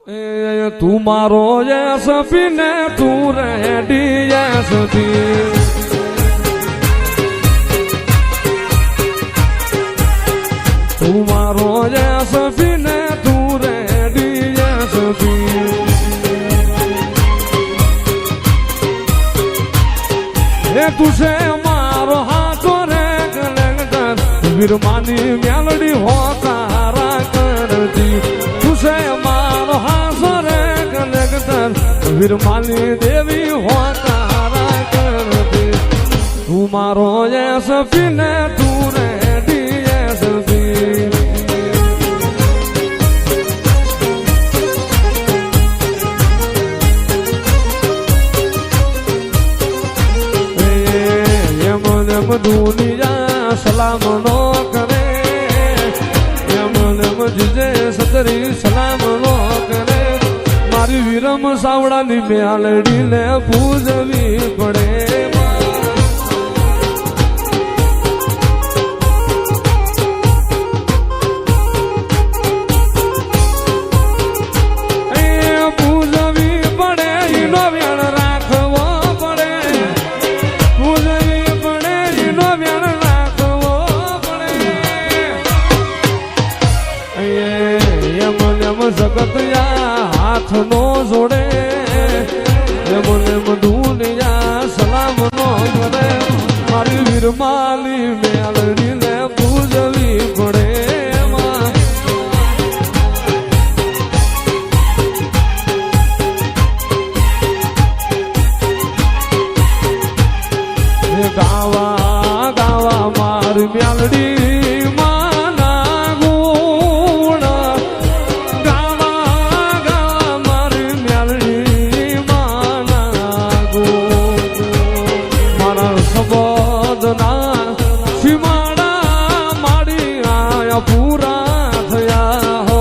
તું મારો એસપી ને તું રેડી એસપી તું મારો એસપી ને તું રેડી એસપી એ તું છે મારો હાથો રે કલેક્ટર વીરમાની મેલડી હો તારા કરતી તું છે મારો હાથો રે કલેક્ટર વીરમાની દેવી હો તારા કરતી તું મારો એસપી ને તું રેડી એસપી દુનિયા સલામ નો કરે એમ જીજે સતરી સલામ નો કરે મારી વીરમ સાવડાની મેલડીને પૂજવી પડે પૂજવી પડે એનો વેણ રાખવો પડે જગત હાથ નો જોડે એમ દુનિયા સલામ નો કરે મારી વીરમાલી મેલડી ને પૂજવી પડે ગાવા ગાવા મારી મેલડી પૂરા થયા હો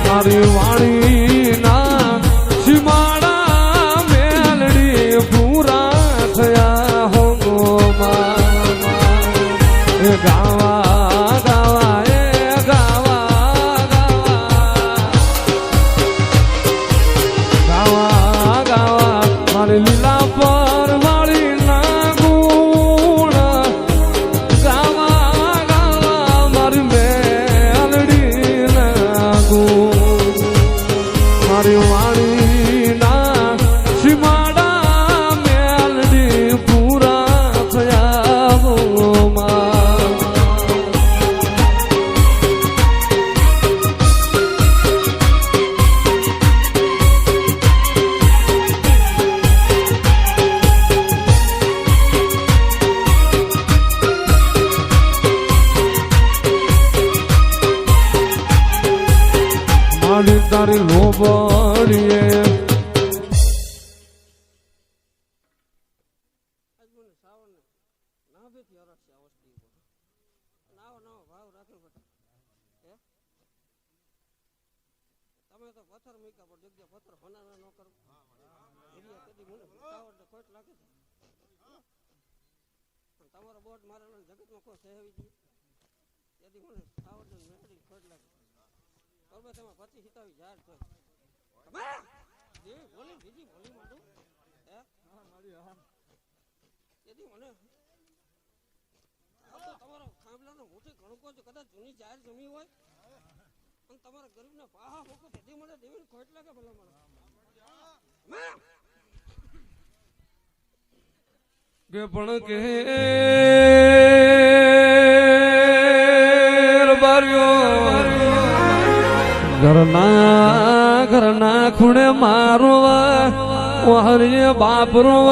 મારી વાણી ના સીમાડા મેલડી પૂરા થયા હો ગાવા ગાવા એ ગાવા ગાવા ગાવા મારી લીલા પર વાળી ના ગુણ મારી વાણી ના સીમાડા મેલડી પૂરા થયા હો તારી લોબડીએ તમે તો પથ્થર મૂક્યા પણ જગ્યા પથ્થર હોના ન કરો ખોટ લાગે છે તમારો બોટ મારેલો જગતમાં કોઈ સહેવી દઈએ તેથી મને સાવડ મેળવી ખોટ લાગે બરોબર તેમાં પછી હિતાવી ઝાડ તો બોલી બીજી બોલી માંડું હે હા મારી હા તેથી મને તમારો ખાંભલાનો મોટી કણકો જો કદાચ જૂની જાહેર જમી હોય અને તમારા ગરીબને પાહા મોકો તેથી મને દેવી ખોટ લાગે ભલા મને કે પણ કે ઘરના ખૂણે મારું હરિય બાપ રોવ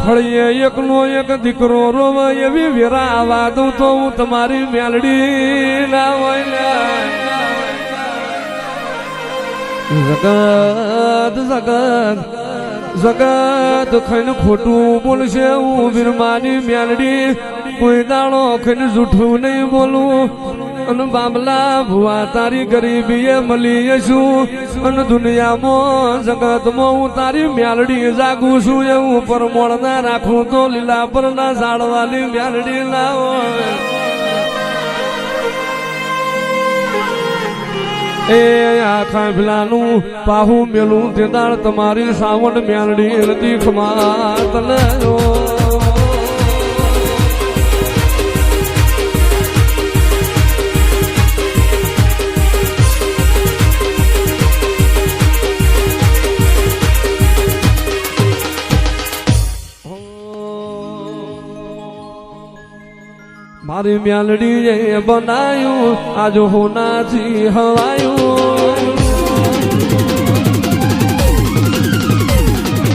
ફળીએ એકનો એક દીકરો રોવ એવી વેરા આવા દઉં તો હું તમારી મેલડી ના હોય જગત ખઈને ખોટું બોલશે હું વીરમાની મેલડી કોઈ દાડો ખઈને જૂઠું નહીં બોલું અને બાબલા ભુવા તારી ગરીબીએ મળી છું અને દુનિયામાં જગતમાં હું તારી મેલડી જાગું છું એવું પરમોળ ના રાખું તો લીલા પર ના ઝાડવાની મેલડી ના હોય એ આખા પેલાનું પાહું મેલું તે દાળ તમારી સાવણ મ્યાલડી નદી ખમાત લેજો મારી મ્યાલડી એ બનાયું આજ હોનાથી હવાયું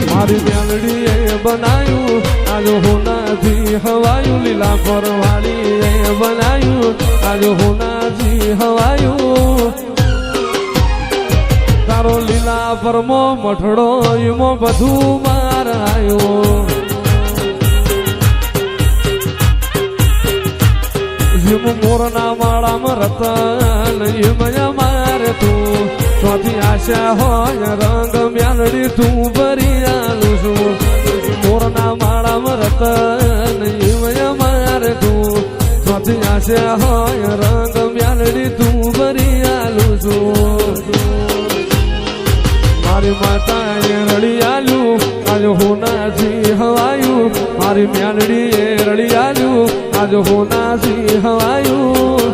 મારી મ્યાલડી એ બનાયું આજ હોનાથી હવાયું લીલા પરવાળી એ બનાયું આજ હોનાથી હવાયું તારો લીલા પરમો મઠડો એમાં બધું મારાયું જીમ મોરના માળામાં રતન એમય મારે તું ચોથી આશા હોય રંગ મ્યાલડી તું ભરી આલું છું મોરના માળામાં રતન એમય મારે તું ચોથી આશા હોય રંગ મ્યાલડી તું ભરી આલું છું મારી માતાએ રડી આલ્યું આજ હોનાથી હવાયું મારી મ્યાલડી એ રડી આલ્યું આજ હોનાથી હવાયું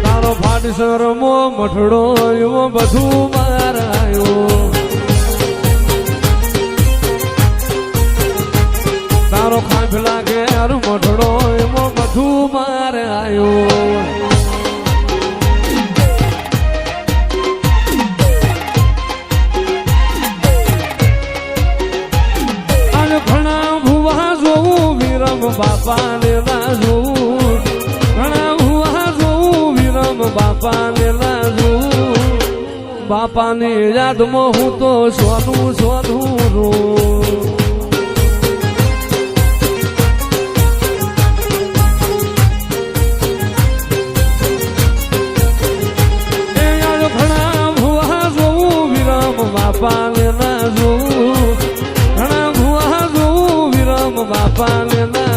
તારો ફાટસર મો મઠડો એમાં બધું મારાયું તારો ખાંભલા ઘેર મઠડો એમાં બધું મારાયું બાપાને ના જોવું ઘણા હુઆ જોવું વિરમ બાપાને ના જોવું બાપાની યાદમાં હું તો સોનું સોનું રોઉં એ યાદ ઘણા હુઆ જોવું વિરમ બાપાને ના જોવું ઘણા હુઆ જોવું વિરમ બાપાને ના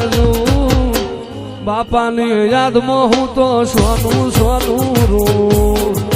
બાપાની યાદમાં હું તો સોનું સોનું રોઉં